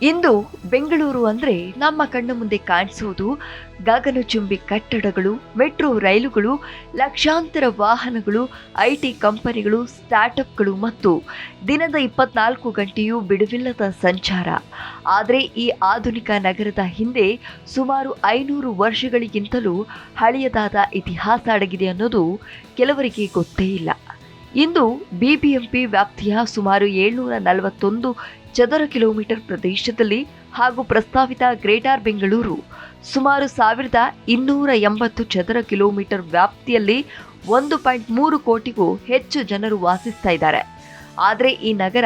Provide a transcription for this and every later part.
ಇಂದು ಬೆಂಗಳೂರು ಅಂದ್ರೆ ನಮ್ಮ ಕಣ್ಣ ಮುಂದೆ ಕಾಣಿಸುವುದು ಗಗನಚುಂಬಿ ಕಟ್ಟಡಗಳು, ಮೆಟ್ರೋ ರೈಲುಗಳು, ಲಕ್ಷಾಂತರ ವಾಹನಗಳು, ಐಟಿ ಕಂಪನಿಗಳು, ಸ್ಟಾರ್ಟ್ಅಪ್ಗಳು ಮತ್ತು ದಿನದ 24 ಗಂಟೆಯೂ ಬಿಡುವಿಲ್ಲದ ಸಂಚಾರ. ಆದರೆ ಈ ಆಧುನಿಕ ನಗರದ ಹಿಂದೆ ಸುಮಾರು 500 ವರ್ಷಗಳಿಗಿಂತಲೂ ಹಳೆಯದಾದ ಇತಿಹಾಸ ಅಡಗಿದೆ ಅನ್ನೋದು ಕೆಲವರಿಗೆ ಗೊತ್ತೇ ಇಲ್ಲ. ಇಂದು ಬಿಬಿಎಂಪಿ ವ್ಯಾಪ್ತಿಯ ಸುಮಾರು 741 ಚದರ ಕಿಲೋಮೀಟರ್ ಪ್ರದೇಶದಲ್ಲಿ ಹಾಗೂ ಪ್ರಸ್ತಾವಿತ ಗ್ರೇಟರ್ ಬೆಂಗಳೂರು ಸುಮಾರು 1280 ಚದರ ಕಿಲೋಮೀಟರ್ ವ್ಯಾಪ್ತಿಯಲ್ಲಿ 1.3 ಕೋಟಿಗೂ ಹೆಚ್ಚು ಜನರು ವಾಸಿಸ್ತಾ ಇದ್ದಾರೆ. ಆದರೆ ಈ ನಗರ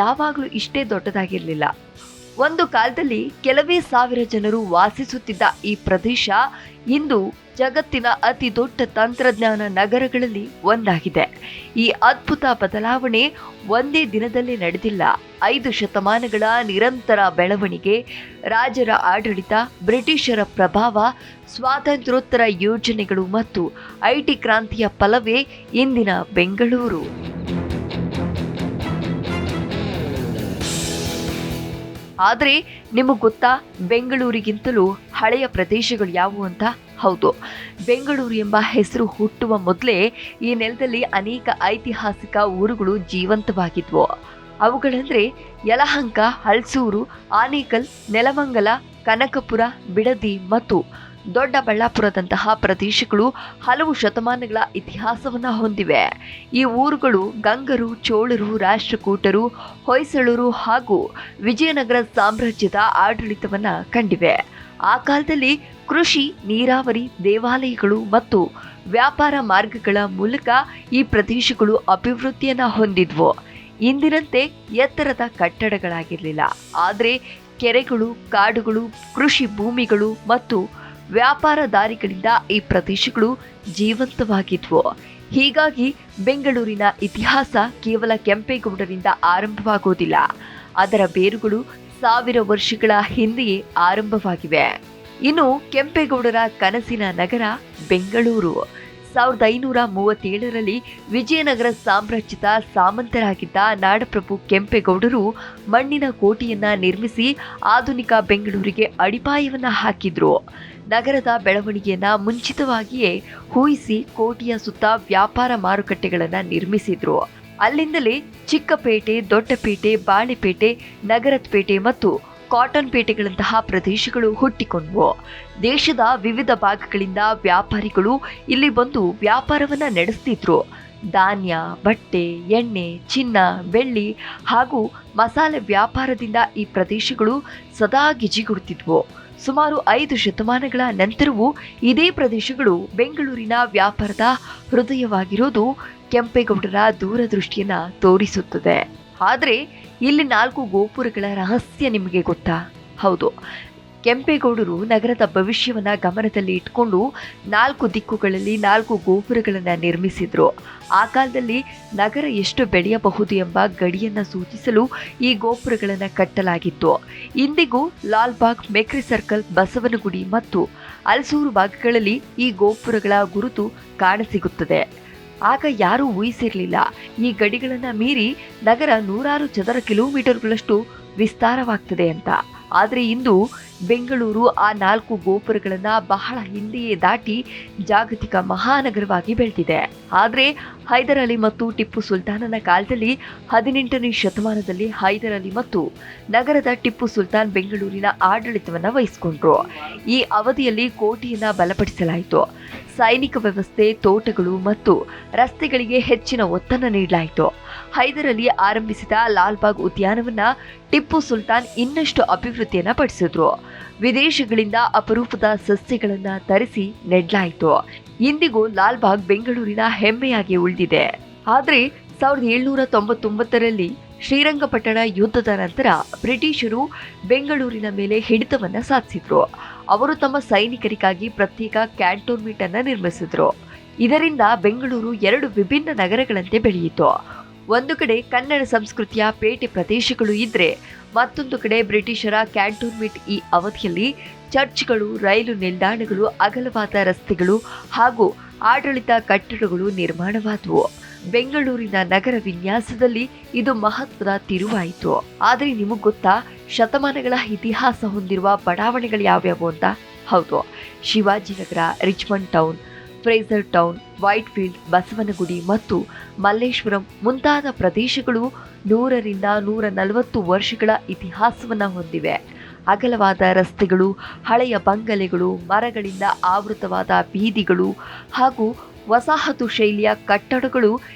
ಯಾವಾಗಲೂ ಇಷ್ಟೇ ದೊಡ್ಡದಾಗಿರಲಿಲ್ಲ. ಒಂದು ಕಾಲದಲ್ಲಿ ಕೆಲವೇ ಸಾವಿರ ಜನರು ವಾಸಿಸುತ್ತಿದ್ದ ಈ ಪ್ರದೇಶ ಇಂದು ಜಗತ್ತಿನ ಅತಿ ದೊಡ್ಡ ತಂತ್ರಜ್ಞಾನ ನಗರಗಳಲ್ಲಿ ಒಂದಾಗಿದೆ. ಈ ಅದ್ಭುತ ಬದಲಾವಣೆ ಒಂದೇ ದಿನದಲ್ಲಿ ನಡೆದಿಲ್ಲ. 5 ಶತಮಾನಗಳ ನಿರಂತರ ಬೆಳವಣಿಗೆ, ರಾಜರ ಆಡಳಿತ, ಬ್ರಿಟಿಷರ ಪ್ರಭಾವ, ಸ್ವಾತಂತ್ರ್ಯೋತ್ತರ ಯೋಜನೆಗಳು ಮತ್ತು ಐಟಿ ಕ್ರಾಂತಿಯ ಫಲವೇ ಇಂದಿನ ಬೆಂಗಳೂರು. ಆದರೆ ನಿಮಗೆ ಗೊತ್ತಾ, ಬೆಂಗಳೂರಿಗಿಂತಲೂ ಹಳೆಯ ಪ್ರದೇಶಗಳು ಯಾವುವು ಅಂತ? ಹೌದು, ಬೆಂಗಳೂರು ಎಂಬ ಹೆಸರು ಹುಟ್ಟುವ ಮೊದಲೇ ಈ ನೆಲದಲ್ಲಿ ಅನೇಕ ಐತಿಹಾಸಿಕ ಊರುಗಳು ಜೀವಂತವಾಗಿದ್ವು. ಅವುಗಳೆಂದರೆ ಯಲಹಂಕ, ಹಲ್ಸೂರು, ಆನೇಕಲ್, ನೆಲಮಂಗಲ, ಕನಕಪುರ, ಬಿಡದಿ ಮತ್ತು ದೊಡ್ಡಬಳ್ಳಾಪುರದಂತಹ ಪ್ರದೇಶಗಳು ಹಲವು ಶತಮಾನಗಳ ಇತಿಹಾಸವನ್ನು ಹೊಂದಿವೆ. ಈ ಊರುಗಳು ಗಂಗರು, ಚೋಳರು, ರಾಷ್ಟ್ರಕೂಟರು, ಹೊಯ್ಸಳರು ಹಾಗೂ ವಿಜಯನಗರ ಸಾಮ್ರಾಜ್ಯದ ಆಡಳಿತವನ್ನು ಕಂಡಿವೆ. ಆ ಕಾಲದಲ್ಲಿ ಕೃಷಿ, ನೀರಾವರಿ, ದೇವಾಲಯಗಳು ಮತ್ತು ವ್ಯಾಪಾರ ಮಾರ್ಗಗಳ ಮೂಲಕ ಈ ಪ್ರದೇಶಗಳು ಅಭಿವೃದ್ಧಿಯನ್ನು ಹೊಂದಿದ್ವು. ಇಂದಿನಂತೆ ಎತ್ತರದ ಕಟ್ಟಡಗಳಾಗಿರಲಿಲ್ಲ, ಆದರೆ ಕೆರೆಗಳು, ಕಾಡುಗಳು, ಕೃಷಿ ಭೂಮಿಗಳು ಮತ್ತು ವ್ಯಾಪಾರ ದಾರಿಗಳಿಂದ ಈ ಪ್ರದೇಶಗಳು ಜೀವಂತವಾಗಿದ್ವು. ಹೀಗಾಗಿ ಬೆಂಗಳೂರಿನ ಇತಿಹಾಸ ಕೇವಲ ಕೆಂಪೇಗೌಡರಿಂದ ಆರಂಭವಾಗುವುದಿಲ್ಲ. ಅದರ ಬೇರುಗಳು 1000 ವರ್ಷಗಳ ಹಿಂದೆಯೇ ಆರಂಭವಾಗಿವೆ. ಇನ್ನು ಕೆಂಪೇಗೌಡರ ಕನಸಿನ ನಗರ ಬೆಂಗಳೂರು 1537ರಲ್ಲಿ ವಿಜಯನಗರ ಸಾಮ್ರಾಜ್ಯದ ಸಾಮಂತರಾಗಿದ್ದ ನಾಡಪ್ರಭು ಕೆಂಪೇಗೌಡರು ಮಣ್ಣಿನ ಕೋಟೆಯನ್ನ ನಿರ್ಮಿಸಿ ಆಧುನಿಕ ಬೆಂಗಳೂರಿಗೆ ಅಡಿಪಾಯವನ್ನ ಹಾಕಿದ್ರು. ನಗರದ ಬೆಳವಣಿಗೆಯನ್ನ ಮುಂಚಿತವಾಗಿಯೇ ಊಹಿಸಿ ಕೋಟೆಯ ಸುತ್ತ ವ್ಯಾಪಾರ ಮಾರುಕಟ್ಟೆಗಳನ್ನು ನಿರ್ಮಿಸಿದ್ರು. ಅಲ್ಲಿಂದಲೇ ಚಿಕ್ಕಪೇಟೆ, ದೊಡ್ಡಪೇಟೆ, ಬಾಳೆಪೇಟೆ, ನಗರದ ಪೇಟೆ ಮತ್ತು ಕಾಟನ್ ಪೇಟೆಗಳಂತಹ ಪ್ರದೇಶಗಳು ಹುಟ್ಟಿಕೊಂಡ್ವು. ದೇಶದ ವಿವಿಧ ಭಾಗಗಳಿಂದ ವ್ಯಾಪಾರಿಗಳು ಇಲ್ಲಿ ಬಂದು ವ್ಯಾಪಾರವನ್ನ ನಡೆಸ್ತಿದ್ರು. ಧಾನ್ಯ, ಬಟ್ಟೆ, ಎಣ್ಣೆ, ಚಿನ್ನ, ಬೆಳ್ಳಿ ಹಾಗೂ ಮಸಾಲೆ ವ್ಯಾಪಾರದಿಂದ ಈ ಪ್ರದೇಶಗಳು ಸದಾ ಗಿಜಿಗುಡುತ್ತಿದ್ವು. ಸುಮಾರು 5 ಶತಮಾನಗಳ ನಂತರವೂ ಇದೇ ಪ್ರದೇಶಗಳು ಬೆಂಗಳೂರಿನ ವ್ಯಾಪಾರದ ಹೃದಯವಾಗಿರೋದು ಕೆಂಪೇಗೌಡರ ದೂರದೃಷ್ಟಿಯನ್ನ ತೋರಿಸುತ್ತದೆ. ಆದರೆ ಇಲ್ಲಿ 4 ಗೋಪುರಗಳ ರಹಸ್ಯ ನಿಮಗೆ ಗೊತ್ತಾ? ಹೌದು, ಕೆಂಪೇಗೌಡರು ನಗರದ ಭವಿಷ್ಯವನ್ನ ಗಮನದಲ್ಲಿ ಇಟ್ಕೊಂಡು 4 ದಿಕ್ಕುಗಳಲ್ಲಿ 4 ಗೋಪುರಗಳನ್ನು ನಿರ್ಮಿಸಿದ್ರು. ಆ ಕಾಲದಲ್ಲಿ ನಗರ ಎಷ್ಟು ಬೆಳೆಯಬಹುದು ಎಂಬ ಗಡಿಯನ್ನ ಸೂಚಿಸಲು ಈ ಗೋಪುರಗಳನ್ನು ಕಟ್ಟಲಾಗಿತ್ತು. ಇಂದಿಗೂ ಲಾಲ್ಬಾಗ್, ಮೆಕ್ರಿ ಸರ್ಕಲ್, ಬಸವನಗುಡಿ ಮತ್ತು ಹಲ್ಸೂರು ಭಾಗಗಳಲ್ಲಿ ಈ ಗೋಪುರಗಳ ಗುರುತು ಕಾಣಸಿಗುತ್ತದೆ. ಆಗ ಯಾರೂ ಊಹಿಸಿರಲಿಲ್ಲ ಈ ಗಡಿಗಳನ್ನು ಮೀರಿ ನಗರ 100 ಚದರ ಕಿಲೋಮೀಟರ್ಗಳಷ್ಟು ವಿಸ್ತಾರವಾಗ್ತದೆ ಅಂತ. ಆದರೆ ಇಂದು ಬೆಂಗಳೂರು ಆ 4 ಗೋಪುರಗಳನ್ನು ಬಹಳ ಹಿಂದೆಯೇ ದಾಟಿ ಜಾಗತಿಕ ಮಹಾನಗರವಾಗಿ ಬೆಳೆದಿದೆ. ಆದರೆ ಹೈದರ್ ಅಲಿ ಮತ್ತು ಟಿಪ್ಪು ಸುಲ್ತಾನನ ಕಾಲದಲ್ಲಿ 18ನೇ ಶತಮಾನದಲ್ಲಿ ಹೈದರ್ ಅಲಿ ಮತ್ತು ನಗರದ ಟಿಪ್ಪು ಸುಲ್ತಾನ್ ಬೆಂಗಳೂರಿನ ಆಡಳಿತವನ್ನು ವಹಿಸಿಕೊಂಡ್ರು. ಈ ಅವಧಿಯಲ್ಲಿ ಕೋಟೆಯನ್ನು ಬಲಪಡಿಸಲಾಯಿತು. ಸೈನಿಕ ವ್ಯವಸ್ಥೆ, ತೋಟಗಳು ಮತ್ತು ರಸ್ತೆಗಳಿಗೆ ಹೆಚ್ಚಿನ ಒತ್ತನ್ನು ನೀಡಲಾಯಿತು. ಹೈದರ್ ಅಲಿ ಆರಂಭಿಸಿದ ಲಾಲ್ಬಾಗ್ ಉದ್ಯಾನವನ್ನ ಟಿಪ್ಪು ಸುಲ್ತಾನ್ ಇನ್ನಷ್ಟು ಅಭಿವೃದ್ಧಿಯನ್ನ ಪಡಿಸಿದ್ರು. ವಿದೇಶಗಳಿಂದ ಅಪರೂಪದ ಸಸ್ಯಗಳನ್ನ ತರಿಸಿ ನೆಡಲಾಯಿತು. ಇಂದಿಗೂ ಲಾಲ್ಬಾಗ್ ಬೆಂಗಳೂರಿನ ಹೆಮ್ಮೆಯಾಗಿ ಉಳಿದಿದೆ. ಆದರೆ 1799ರಲ್ಲಿ ಶ್ರೀರಂಗಪಟ್ಟಣ ಯುದ್ಧದ ನಂತರ ಬ್ರಿಟಿಷರು ಬೆಂಗಳೂರಿನ ಮೇಲೆ ಹಿಡಿತವನ್ನ ಸಾಧಿಸಿದ್ರು. ಅವರು ತಮ್ಮ ಸೈನಿಕರಿಗಾಗಿ ಪ್ರತ್ಯೇಕ ಕ್ಯಾಂಟೋನ್ಮೆಂಟ್ ಅನ್ನ ನಿರ್ಮಿಸಿದ್ರು. ಇದರಿಂದ ಬೆಂಗಳೂರು 2 ವಿಭಿನ್ನ ನಗರಗಳಂತೆ ಬೆಳೆಯಿತು. ಒಂದು ಕಡೆ ಕನ್ನಡ ಸಂಸ್ಕೃತಿಯ ಪೇಟೆ ಪ್ರದೇಶಗಳು ಇದ್ರೆ, ಮತ್ತೊಂದು ಕಡೆ ಬ್ರಿಟಿಷರ ಕ್ಯಾಂಟೋನ್ಮೆಂಟ್. ಈ ಅವಧಿಯಲ್ಲಿ ಚರ್ಚ್ಗಳು, ರೈಲು ನಿಲ್ದಾಣಗಳು, ಅಗಲವಾದ ರಸ್ತೆಗಳು ಹಾಗೂ ಆಡಳಿತ ಕಟ್ಟಡಗಳು ನಿರ್ಮಾಣವಾದವು. ಬೆಂಗಳೂರಿನ ನಗರ ವಿನ್ಯಾಸದಲ್ಲಿ ಇದು ಮಹತ್ವದ ತಿರುವಾಯಿತು. ಆದರೆ ನಿಮಗ್ ಗೊತ್ತಾ, ಶತಮಾನಗಳ ಇತಿಹಾಸ ಹೊಂದಿರುವ ಬಡಾವಣೆಗಳು ಯಾವ್ಯಾವು ಅಂತ? ಹೌದು, Shivajinagar, Richmond town, Fraser town, white field, Basavanagudi ಮತ್ತು ಮಲ್ಲೇಶ್ವರಂ ಮುಂತಾದ ಪ್ರದೇಶಗಳು 100ರಿಂದ 140 ವರ್ಷಗಳ ಇತಿಹಾಸವನ್ನ ಹೊಂದಿವೆ. ಅಗಲವಾದ ರಸ್ತೆಗಳು, ಹಳೆಯ ಬಂಗಲೆಗಳು, ಮರಗಳಿಂದ ಆವೃತವಾದ ಬೀದಿಗಳು ಹಾಗೂ ವಸಾಹತು ಶೈಲಿಯ ಕಟ್ಟಡಗಳು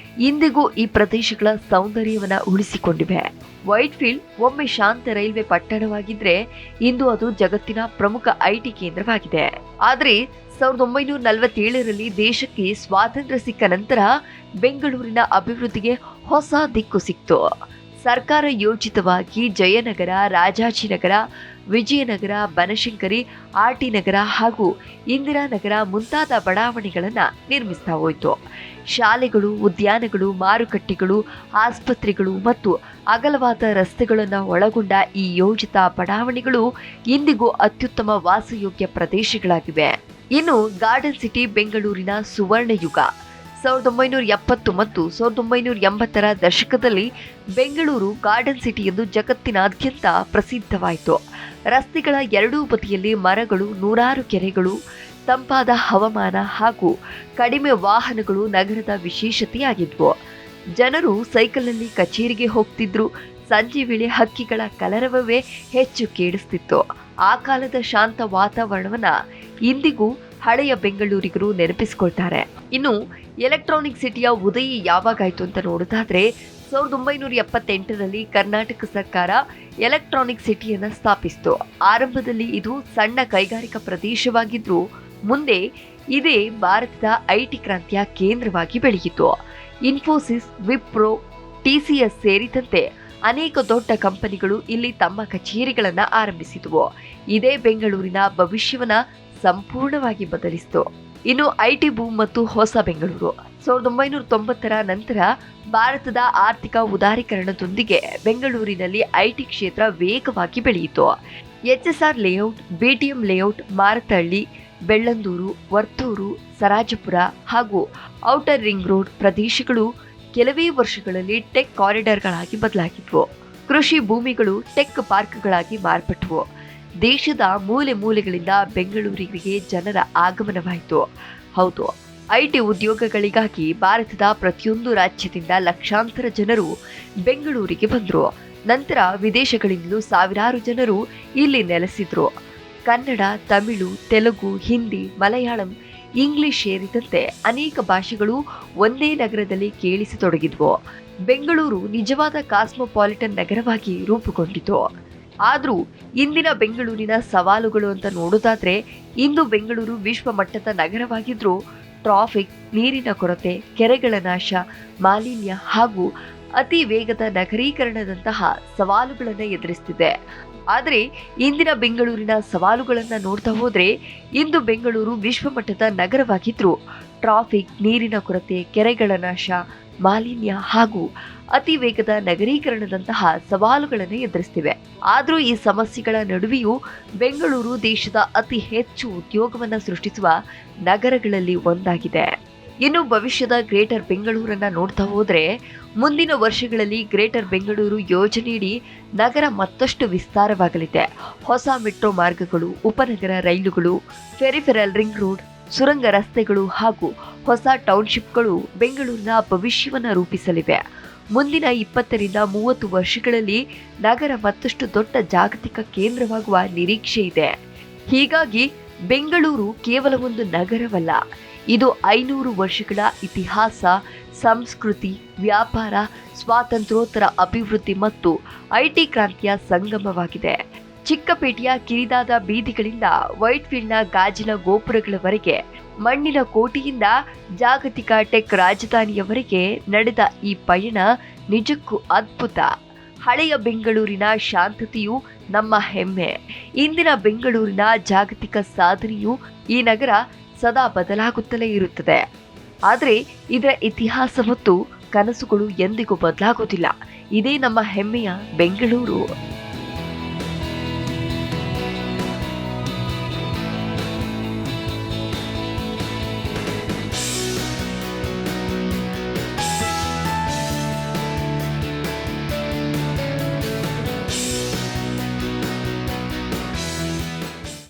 ಇಂದಿಗೂ ಈ ಪ್ರದೇಶಗಳ ಸೌಂದರ್ಯವನ್ನು ಉಳಿಸಿಕೊಂಡಿವೆ. ವೈಟ್ ಫೀಲ್ಡ್ ಒಮ್ಮೆ ಶಾಂತ ರೈಲ್ವೆ ಪಟ್ಟಣವಾಗಿದ್ರೆ ಇಂದು ಅದು ಜಗತ್ತಿನ ಪ್ರಮುಖ ಐಟಿ ಕೇಂದ್ರವಾಗಿದೆ. ಆದರೆ 1947ರಲ್ಲಿ ದೇಶಕ್ಕೆ ಸ್ವಾತಂತ್ರ್ಯ ಸಿಕ್ಕ ನಂತರ ಬೆಂಗಳೂರಿನ ಅಭಿವೃದ್ಧಿಗೆ ಹೊಸ ದಿಕ್ಕು ಸಿಕ್ತು. ಸರ್ಕಾರ ಯೋಜಿತವಾಗಿ ಜಯನಗರ, ರಾಜಾಜಿನಗರ, ವಿಜಯನಗರ, ಬನಶಂಕರಿ, ಆರ್ಟಿ ನಗರ ಹಾಗೂ ಇಂದಿರಾನಗರ ಮುಂತಾದ ಬಡಾವಣೆಗಳನ್ನು ನಿರ್ಮಿಸ್ತಾ ಹೋಯಿತು. ಶಾಲೆಗಳು, ಉದ್ಯಾನಗಳು, ಮಾರುಕಟ್ಟೆಗಳು, ಆಸ್ಪತ್ರೆಗಳು ಮತ್ತು ಅಗಲವಾದ ರಸ್ತೆಗಳನ್ನು ಒಳಗೊಂಡ ಈ ಯೋಜಿತ ಬಡಾವಣೆಗಳು ಇಂದಿಗೂ ಅತ್ಯುತ್ತಮ ವಾಸಯೋಗ್ಯ ಪ್ರದೇಶಗಳಾಗಿವೆ. ಇನ್ನು ಗಾರ್ಡನ್ ಸಿಟಿ ಬೆಂಗಳೂರಿನ ಸುವರ್ಣ ಯುಗ. 1970 ಮತ್ತು 1980ರ ದಶಕದಲ್ಲಿ ಬೆಂಗಳೂರು ಗಾರ್ಡನ್ ಸಿಟಿ ಎಂದು ಜಗತ್ತಿನಾದ್ಯಂತ ಪ್ರಸಿದ್ಧವಾಯಿತು. ರಸ್ತೆಗಳ ಎರಡೂ ಬದಿಯಲ್ಲಿ ಮರಗಳು, ನೂರಾರು ಕೆರೆಗಳು, ತಂಪಾದ ಹವಾಮಾನ ಹಾಗೂ ಕಡಿಮೆ ವಾಹನಗಳು ನಗರದ ವಿಶೇಷತೆಯಾಗಿದ್ವು. ಜನರು ಸೈಕಲ್ನಲ್ಲಿ ಕಚೇರಿಗೆ ಹೋಗ್ತಿದ್ರು. ಸಂಜೆ ವೇಳೆ ಹಕ್ಕಿಗಳ ಕಲರವವೇ ಹೆಚ್ಚು ಕೇಳಿಸ್ತಿತ್ತು. ಆ ಕಾಲದ ಶಾಂತ ವಾತಾವರಣವನ್ನ ಇಂದಿಗೂ ಹಳೆಯ ಬೆಂಗಳೂರಿಗರು ನೆನಪಿಸಿಕೊಳ್ತಾರೆ. ಇನ್ನು ಎಲೆಕ್ಟ್ರಾನಿಕ್ ಸಿಟಿಯ ಉದಯ ಯಾವಾಗಾಯ್ತು ಅಂತ ನೋಡೋದಾದ್ರೆ 1978ರಲ್ಲಿ ಕರ್ನಾಟಕ ಸರ್ಕಾರ ಎಲೆಕ್ಟ್ರಾನಿಕ್ ಸಿಟಿಯನ್ನು ಸ್ಥಾಪಿಸಿತು. ಆರಂಭದಲ್ಲಿ ಇದು ಸಣ್ಣ ಕೈಗಾರಿಕಾ ಪ್ರದೇಶವಾಗಿದ್ರೂ ಮುಂದೆ ಇದೇ ಭಾರತದ ಐಟಿ ಕ್ರಾಂತಿಯ ಕೇಂದ್ರವಾಗಿ ಬೆಳೆಯಿತು. ಇನ್ಫೋಸಿಸ್, ವಿಪ್ರೋ, ಟಿಸಿಎಸ್ ಸೇರಿದಂತೆ ಅನೇಕ ದೊಡ್ಡ ಕಂಪನಿಗಳು ಇಲ್ಲಿ ತಮ್ಮ ಕಚೇರಿಗಳನ್ನು ಆರಂಭಿಸಿದವು. ಇದೇ ಬೆಂಗಳೂರಿನ ಭವಿಷ್ಯವನ್ನ ಸಂಪೂರ್ಣವಾಗಿ ಬದಲಿಸಿತು. ಇನ್ನು ಐಟಿ ಬೂಮ್ ಮತ್ತು ಹೊಸ ಬೆಂಗಳೂರು. 1990ರ ನಂತರ ಭಾರತದ ಆರ್ಥಿಕ ಉದಾರೀಕರಣದೊಂದಿಗೆ ಬೆಂಗಳೂರಿನಲ್ಲಿ ಐಟಿ ಕ್ಷೇತ್ರ ವೇಗವಾಗಿ ಬೆಳೆಯಿತು. HSR layout, BTM layout, Marathahalli, Bellandur, Varthur, Sarjapura ಹಾಗೂ ಔಟರ್ ರಿಂಗ್ ರೋಡ್ ಪ್ರದೇಶಗಳು ಕೆಲವೇ ವರ್ಷಗಳಲ್ಲಿ ಟೆಕ್ ಕಾರಿಡಾರ್ಗಳಾಗಿ ಬದಲಾಗಿದ್ವು. ಕೃಷಿ ಭೂಮಿಗಳು ಟೆಕ್ ಪಾರ್ಕ್ಗಳಾಗಿ ಮಾರ್ಪಟ್ಟವು. ದೇಶದ ಮೂಲೆ ಮೂಲೆಗಳಿಂದ ಬೆಂಗಳೂರಿಗೆ ಜನರ ಆಗಮನವಾಯಿತು. ಹೌದು, ಐಟಿ ಉದ್ಯೋಗಗಳಿಗಾಗಿ ಭಾರತದ ಪ್ರತಿಯೊಂದು ರಾಜ್ಯದಿಂದ ಲಕ್ಷಾಂತರ ಜನರು ಬೆಂಗಳೂರಿಗೆ ಬಂದರು. ನಂತರ ವಿದೇಶಗಳಿಂದಲೂ ಸಾವಿರಾರು ಜನರು ಇಲ್ಲಿ ನೆಲೆಸಿದ್ರು. ಕನ್ನಡ, ತಮಿಳು, ತೆಲುಗು, ಹಿಂದಿ, ಮಲಯಾಳಂ, ಇಂಗ್ಲಿಷ್ ಸೇರಿದಂತೆ ಅನೇಕ ಭಾಷೆಗಳು ಒಂದೇ ನಗರದಲ್ಲಿ ಕೇಳಿಸತೊಡಗಿದ್ವು. ಬೆಂಗಳೂರು ನಿಜವಾದ ಕಾಸ್ಮೋಪಾಲಿಟನ್ ನಗರವಾಗಿ ರೂಪುಗೊಂಡಿತು. ಆದರೂ ಇಂದಿನ ಬೆಂಗಳೂರಿನ ಸವಾಲುಗಳು ಅಂತ ನೋಡೋದಾದ್ರೆ, ಇಂದು ಬೆಂಗಳೂರು ವಿಶ್ವ ಮಟ್ಟದ ನಗರವಾಗಿದ್ರೂ ಟ್ರಾಫಿಕ್, ನೀರಿನ ಕೊರತೆ, ಕೆರೆಗಳ ನಾಶ, ಮಾಲಿನ್ಯ ಹಾಗೂ ಅತಿ ವೇಗದ ನಗರೀಕರಣದಂತಹ ಸವಾಲುಗಳನ್ನು ಎದುರಿಸುತ್ತಿದೆ. ಆದರೆ ಇಂದಿನ ಬೆಂಗಳೂರಿನ ಸವಾಲುಗಳನ್ನು ನೋಡ್ತಾ ಹೋದ್ರೆ, ಇಂದು ಬೆಂಗಳೂರು ವಿಶ್ವಮಟ್ಟದ ನಗರವಾಗಿದ್ರೂ ಟ್ರಾಫಿಕ್, ನೀರಿನ ಕೊರತೆ, ಕೆರೆಗಳ ನಾಶ, ಮಾಲಿನ್ಯ ಹಾಗೂ ಅತಿ ವೇಗದ ನಗರೀಕರಣದಂತಹ ಸವಾಲುಗಳನ್ನು ಎದುರಿಸ್ತಿವೆ. ಆದರೂ ಈ ಸಮಸ್ಯೆಗಳ ನಡುವೆಯೂ ಬೆಂಗಳೂರು ದೇಶದ ಅತಿ ಹೆಚ್ಚು ಉದ್ಯೋಗವನ್ನು ಸೃಷ್ಟಿಸುವ ನಗರಗಳಲ್ಲಿ ಒಂದಾಗಿದೆ. ಇನ್ನು ಭವಿಷ್ಯದ ಗ್ರೇಟರ್ ಬೆಂಗಳೂರನ್ನ ನೋಡ್ತಾ ಹೋದ್ರೆ, ಮುಂದಿನ ವರ್ಷಗಳಲ್ಲಿ ಗ್ರೇಟರ್ ಬೆಂಗಳೂರು ಯೋಜನೆಯಡಿ ನಗರ ಮತ್ತಷ್ಟು ವಿಸ್ತಾರವಾಗಲಿದೆ. ಹೊಸ ಮೆಟ್ರೋ ಮಾರ್ಗಗಳು, ಉಪನಗರ ರೈಲುಗಳು, ಫೆರಿಫೆರಲ್ ರಿಂಗ್ ರೋಡ್, ಸುರಂಗ ರಸ್ತೆಗಳು ಹಾಗೂ ಹೊಸ ಟೌನ್ಶಿಪ್ಗಳು ಬೆಂಗಳೂರಿನ ಭವಿಷ್ಯವನ್ನು ರೂಪಿಸಲಿವೆ. ಮುಂದಿನ 20ರಿಂದ 30 ವರ್ಷಗಳಲ್ಲಿ ನಗರ ಮತ್ತಷ್ಟು ದೊಡ್ಡ ಜಾಗತಿಕ ಕೇಂದ್ರವಾಗುವ ನಿರೀಕ್ಷೆ ಇದೆ. ಹೀಗಾಗಿ ಬೆಂಗಳೂರು ಕೇವಲ ಒಂದು ನಗರವಲ್ಲ, ಇದು 500 ವರ್ಷಗಳ ಇತಿಹಾಸ, ಸಂಸ್ಕೃತಿ, ವ್ಯಾಪಾರ, ಸ್ವಾತಂತ್ರ್ಯೋತ್ತರ ಅಭಿವೃದ್ಧಿ ಮತ್ತು ಐಟಿ ಕ್ರಾಂತಿಯ ಸಂಗಮವಾಗಿದೆ. ಚಿಕ್ಕಪೇಟೆಯ ಕಿರಿದಾದ ಬೀದಿಗಳಿಂದ ವೈಟ್ ಫೀಲ್ಡ್ನ ಗಾಜಿನ ಗೋಪುರಗಳವರೆಗೆ, ಮಣ್ಣಿನ ಕೋಟೆಯಿಂದ ಜಾಗತಿಕ ಟೆಕ್ ರಾಜಧಾನಿಯವರೆಗೆ ನಡೆದ ಈ ಪಯಣ ನಿಜಕ್ಕೂ ಅದ್ಭುತ. ಹಳೆಯ ಬೆಂಗಳೂರಿನ ಶಾಂತತೆಯು ನಮ್ಮ ಹೆಮ್ಮೆ. ಇಂದಿನ ಬೆಂಗಳೂರಿನ ಜಾಗತಿಕ ಸಾಧನೆಯು ಈ ನಗರ ಸದಾ ಬದಲಾಗುತ್ತಲೇ ಇರುತ್ತದೆ. ಆದರೆ ಇದರ ಇತಿಹಾಸ ಮತ್ತು ಕನಸುಗಳು ಎಂದಿಗೂ ಬದಲಾಗುವುದಿಲ್ಲ. ಇದೇ ನಮ್ಮ ಹೆಮ್ಮೆಯ ಬೆಂಗಳೂರು.